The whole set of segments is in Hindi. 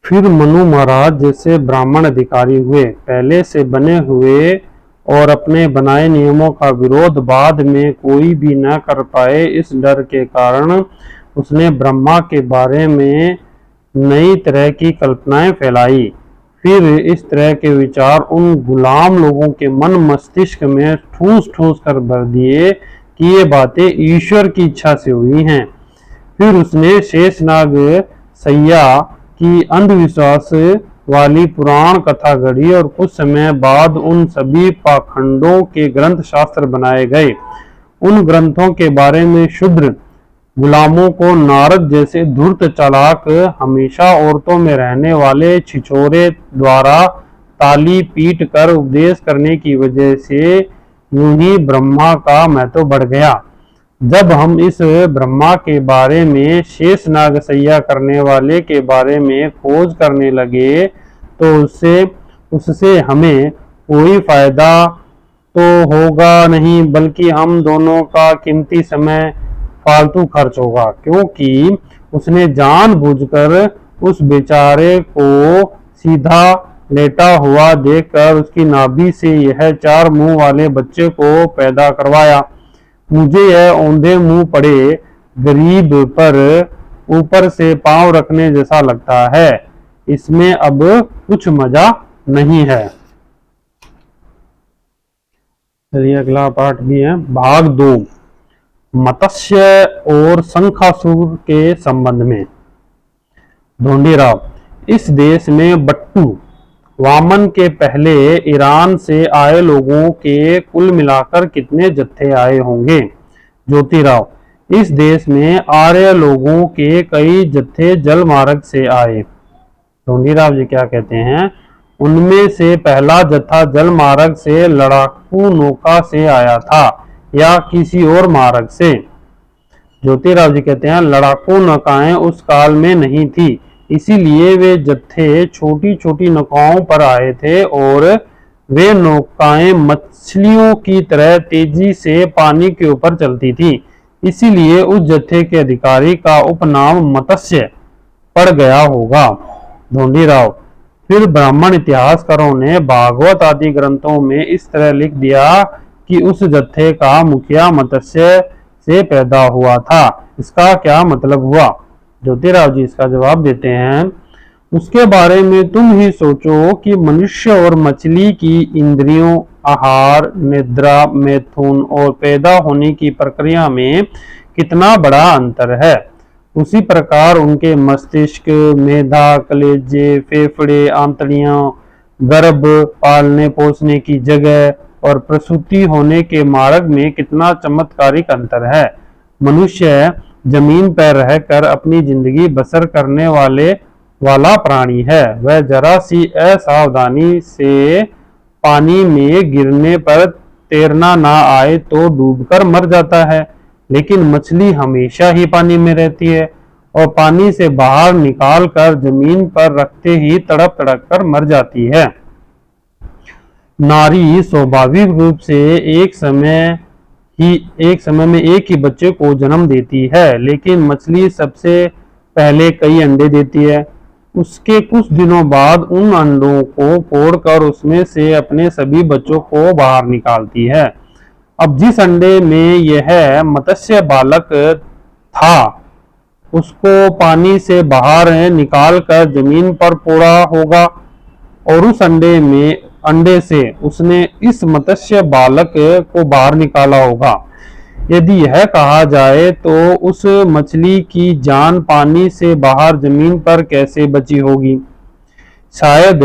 फिर मनु महाराज जैसे ब्राह्मण अधिकारी हुए, पहले से बने हुए और अपने बनाए नियमों का विरोध बाद में कोई भी न कर पाए, इस डर के कारण उसने ब्रह्मा के बारे में नई तरह की कल्पनाएं फैलाई। फिर इस तरह के विचार उन गुलाम लोगों के मन मस्तिष्क में ठूस ठूस कर भर दिए कि ये बातें ईश्वर की इच्छा से हुई हैं। फिर उसने शेषनाग सैया की अंधविश्वास वाली पुराण कथा गढ़ी और कुछ समय बाद उन सभी पाखंडों के ग्रंथ शास्त्र बनाए गए। उन ग्रंथों के बारे में शूद्र गुलामों को नारद जैसे धूर्त चालाक, हमेशा औरतों में रहने वाले छिछोरे द्वारा ताली पीट कर उपदेश करने की वजह से यूं ही ब्रह्मा का महत्व बढ़ गया। जब हम इस ब्रह्मा के बारे में, शेषनाग सैया करने वाले के बारे में खोज करने लगे तो उससे हमें कोई फायदा तो होगा नहीं, बल्कि हम दोनों का कीमती समय फालतू खर्च होगा, क्योंकि उसने जानबूझकर उस बेचारे को सीधा लेटा हुआ देखकर उसकी नाभि से यह 4 मुंह वाले बच्चे को पैदा करवाया। मुझे यह औंधे मुंह पड़े गरीब पर ऊपर से पांव रखने जैसा लगता है। इसमें अब कुछ मजा नहीं है। चलिए अगला पार्ट भी है, भाग 2, मत्स्य और शंखासुर के संबंध में। ढोंडीराव, इस देश में बट्टू वामन के पहले ईरान से आए लोगों के कुल मिलाकर कितने जत्थे आए होंगे? ज्योतिराव, इस देश में आर्य लोगों के कई जत्थे जल मार्ग से आए। ढोंडीराव जी क्या कहते हैं? उनमें से पहला जत्था जल मार्ग से लड़ाकू नौका से आया था या किसी और मार्ग से? ज्योतिराव जी कहते हैं लड़ाकू नौकाएं उस काल में नहीं थी, इसीलिए वे जत्थे छोटी छोटी नौकाओं पर आए थे और वे नौकाएं मछलियों की तरह तेजी से पानी के ऊपर चलती थी, इसीलिए उस जत्थे के अधिकारी का उपनाम मत्स्य पड़ गया होगा। ढोंडीराव, फिर ब्राह्मण इतिहासकारों ने भागवत आदि ग्रंथों में इस तरह लिख दिया कि उस जत्थे का मुखिया मत्स्य से पैदा हुआ था, इसका क्या मतलब हुआ? ज्योतिराव जी इसका जवाब देते हैं, उसके बारे में तुम ही सोचो कि मनुष्य और मछली की इंद्रियों, आहार, निद्रा, मैथुन और पैदा होने की प्रक्रिया में कितना बड़ा अंतर है। उसी प्रकार उनके मस्तिष्क, मेधा, कलेजे, फेफड़े, आंतड़ियां, गर्भ, पालने पोसने की जगह और प्रसूति होने के मार्ग में कितना चमत्कारिक अंतर है। मनुष्य जमीन पर रहकर अपनी जिंदगी बसर करने वाला प्राणी है। वह जरा सी असावधानी से पानी में गिरने पर तैरना ना आए तो डूबकर मर जाता है, लेकिन मछली हमेशा ही पानी में रहती है और पानी से बाहर निकाल कर जमीन पर रखते ही तड़प तड़प कर मर जाती है। नारी स्वाभाविक रूप से एक समय में एक ही बच्चे को जन्म देती है, लेकिन मछली सबसे पहले कई अंडे देती है। उसके कुछ दिनों बाद उन अंडों को फोड़कर उसमें से अपने सभी बच्चों को बाहर निकालती है। अब जिस अंडे में यह मत्स्य बालक था, उसको पानी से बाहर निकालकर जमीन पर फोड़ा होगा और उस अंडे से उसने इस मत्स्य बालक को बाहर निकाला होगा। यदि यह कहा जाए तो उस मछली की जान पानी से बाहर जमीन पर कैसे बची होगी? शायद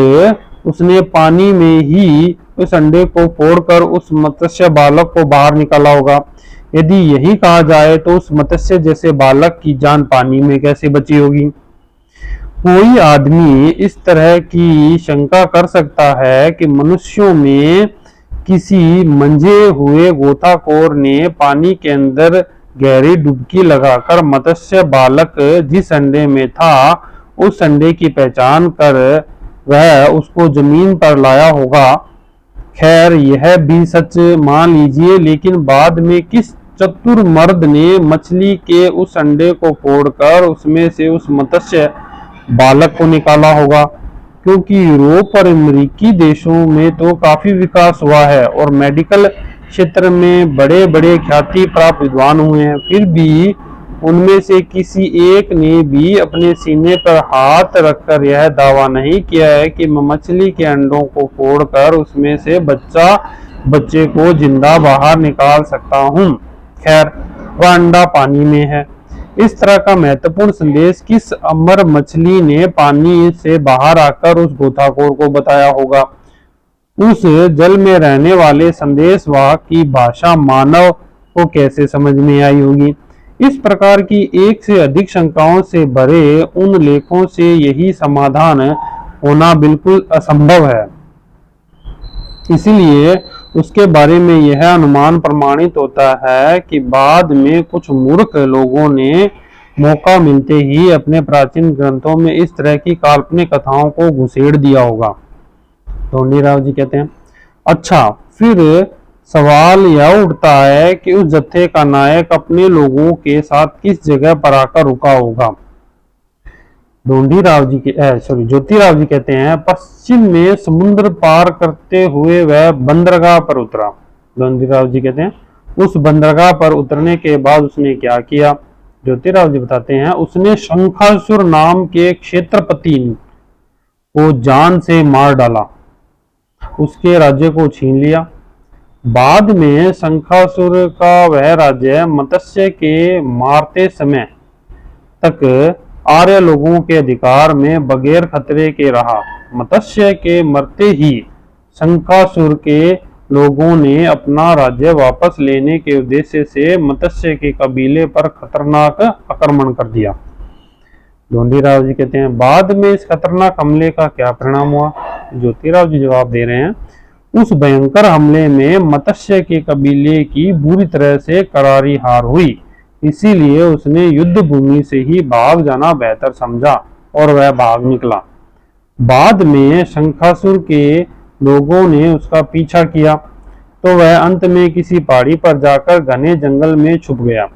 उसने पानी में ही उस अंडे को फोड़कर उस मत्स्य बालक को बाहर निकाला होगा। यदि यही कहा जाए तो उस मत्स्य जैसे बालक की जान पानी में कैसे बची होगी? कोई आदमी इस तरह की शंका कर सकता है कि मनुष्यों में किसी मंझे हुए गोताखोर ने पानी के अंदर गहरी डुबकी लगाकर मत्स्य बालक जिस अंडे में था उस अंडे की पहचान कर वह उसको जमीन पर लाया होगा। खैर यह भी सच मान लीजिए, लेकिन बाद में किस चतुर मर्द ने मछली के उस अंडे को फोड़कर उसमें से उस मत्स्य बालक को निकाला होगा, क्योंकि यूरोप और अमेरिकी देशों में तो काफी विकास हुआ है और मेडिकल क्षेत्र में बड़े बड़े ख्याति प्राप्त विद्वान हुए हैं। फिर भी उनमें से किसी एक ने भी अपने सीने पर हाथ रखकर यह दावा नहीं किया है कि मैं मछली के अंडों को फोड़कर उसमें से बच्चे को जिंदा बाहर निकाल सकता हूँ। खैर, वह अंडा पानी में है। इस तरह का महत्वपूर्ण संदेश किस अमर मछली ने पानी से बाहर आकर उस गोताखोर को बताया होगा? उस जल में रहने वाले संदेशवाहक की भाषा मानव को कैसे समझ में आई होगी? इस प्रकार की एक से अधिक शंकाओं से भरे उन लेखों से यही समाधान होना बिल्कुल असंभव है। इसलिए उसके बारे में यह अनुमान प्रमाणित होता है कि बाद में कुछ मूर्ख लोगों ने मौका मिलते ही अपने प्राचीन ग्रंथों में इस तरह की काल्पनिक कथाओं को घुसेड़ दिया होगा। ढोंडीराव जी कहते हैं, अच्छा, फिर सवाल यह उठता है कि उस जत्थे का नायक अपने लोगों के साथ किस जगह पर आकर रुका होगा? ज्योतिराव जी कहते हैं, पश्चिम में समुद्र पार करते हुए वह बंदरगाह पर उतरा। ज्योतिराव जी कहते हैं, उस बंदरगाह पर उतरने के बाद उसने क्या किया? ज्योतिराव जी बताते हैं, उसने शंखासुर नाम के क्षेत्रपति को जान से मार डाला, उसके राज्य को छीन लिया। बाद में शंखासुर का वह राज्य मत्स्य के मारते समय तक आर्य लोगों के अधिकार में बगैर खतरे के रहा। मत्स्य के मरते ही शंखासुर के लोगों ने अपना राज्य वापस लेने के उद्देश्य से मत्स्य के कबीले पर खतरनाक आक्रमण कर दिया। ढोंडीराव जी कहते हैं, बाद में इस खतरनाक हमले का क्या परिणाम हुआ? ज्योतिराव जी जवाब दे रहे हैं, उस भयंकर हमले में मत्स्य के कबीले की बुरी तरह से करारी हार हुई। इसीलिए उसने युद्ध भूमि से ही भाग जाना बेहतर समझा और वह भाग निकला। बाद में शंखासुर के लोगों ने उसका पीछा किया तो वह अंत में किसी पहाड़ी पर जाकर घने जंगल में छुप गया।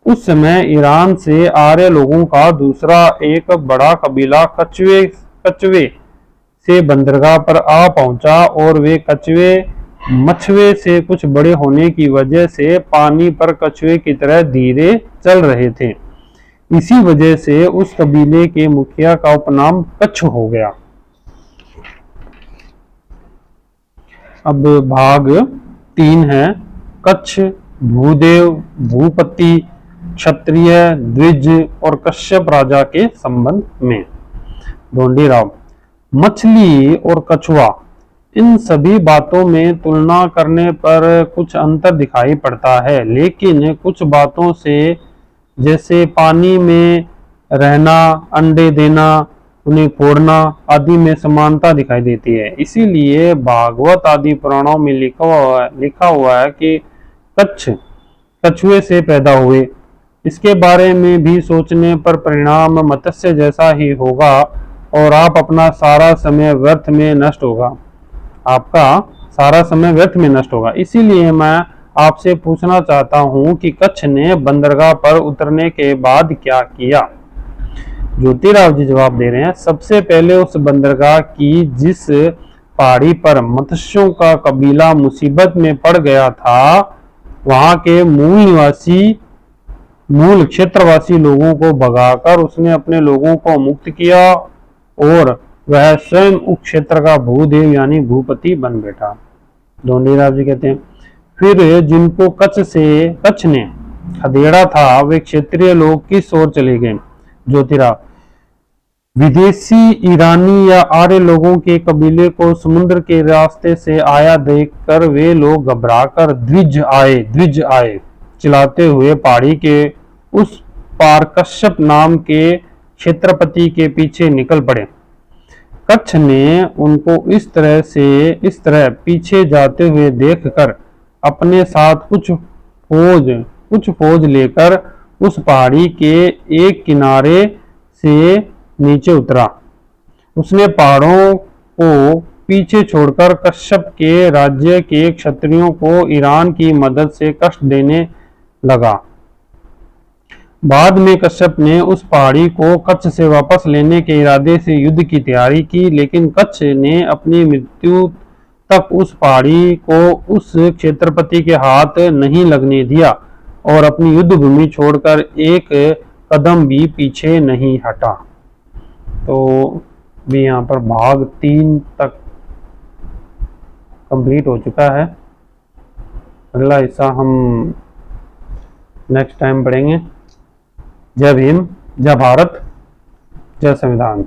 उस समय ईरान से आर्य लोगों का दूसरा एक बड़ा कबीला कछुए से बंदरगाह पर आ पहुंचा और वे कछुए मछुए से कुछ बड़े होने की वजह से पानी पर कछुए की तरह धीरे चल रहे थे। इसी वजह से उस कबीले के मुखिया का उपनाम कच्छ हो गया। अब भाग 3 है, कच्छ, भूदेव, भूपति, क्षत्रिय, द्विज और कश्यप राजा के संबंध में। ढोंडीराव, मछली और कछुआ, इन सभी बातों में तुलना करने पर कुछ अंतर दिखाई पड़ता है, लेकिन कुछ बातों से जैसे पानी में रहना, अंडे देना, उन्हें फोड़ना आदि में समानता दिखाई देती है। इसीलिए भागवत आदि पुराणों में लिखा हुआ है कि कच्छ कछुए से पैदा हुए। इसके बारे में भी सोचने पर परिणाम मत्स्य जैसा ही होगा और आप अपना सारा समय व्यर्थ में नष्ट होगा। आपका सारा समय व्यर्थ में नष्ट होगा। इसीलिए मैं आपसे पूछना चाहता हूं कि कच्छ ने बंदरगाह पर उतरने के बाद क्या किया? ज्योतिराव जी जवाब दे रहे हैं, सबसे पहले उस बंदरगाह की जिस पहाड़ी पर मत्स्यों का कबीला मुसीबत में पड़ गया था, वहां के मूल क्षेत्रवासी लोगों को भगाकर उसने अपने लोगों को मुक्त किया और वह स्वयं उस क्षेत्र का भूदेव यानी भूपति बन बैठा। ढोंडीराव जी कहते हैं, फिर जिनको कच्छ ने खदेड़ा था वे क्षेत्रीय लोग किस ओर चले गए? ज्योतिराव, विदेशी, ईरानी या आर्य लोगों के कबीले को समुद्र के रास्ते से आया देखकर वे लोग घबराकर द्विज आए चिल्लाते हुए पहाड़ी के उस पार कश्यप नाम के क्षेत्रपति के पीछे निकल पड़े। कच्छ ने उनको इस तरह पीछे जाते हुए देखकर अपने साथ कुछ फौज लेकर उस पहाड़ी के एक किनारे से नीचे उतरा। उसने पहाड़ों को पीछे छोड़कर कश्यप के राज्य के क्षत्रियों को ईरान की मदद से कष्ट देने लगा। बाद में कश्यप ने उस पहाड़ी को कच्छ से वापस लेने के इरादे से युद्ध की तैयारी की, लेकिन कच्छ ने अपनी मृत्यु तक उस पहाड़ी को उस क्षेत्रपति के हाथ नहीं लगने दिया और अपनी युद्ध भूमि छोड़कर एक कदम भी पीछे नहीं हटा। तो भी यहाँ पर भाग 3 तक कंप्लीट हो चुका है। अगला हिस्सा हम नेक्स्ट टाइम पढ़ेंगे। जय भीम, जय भारत, जय संविधान।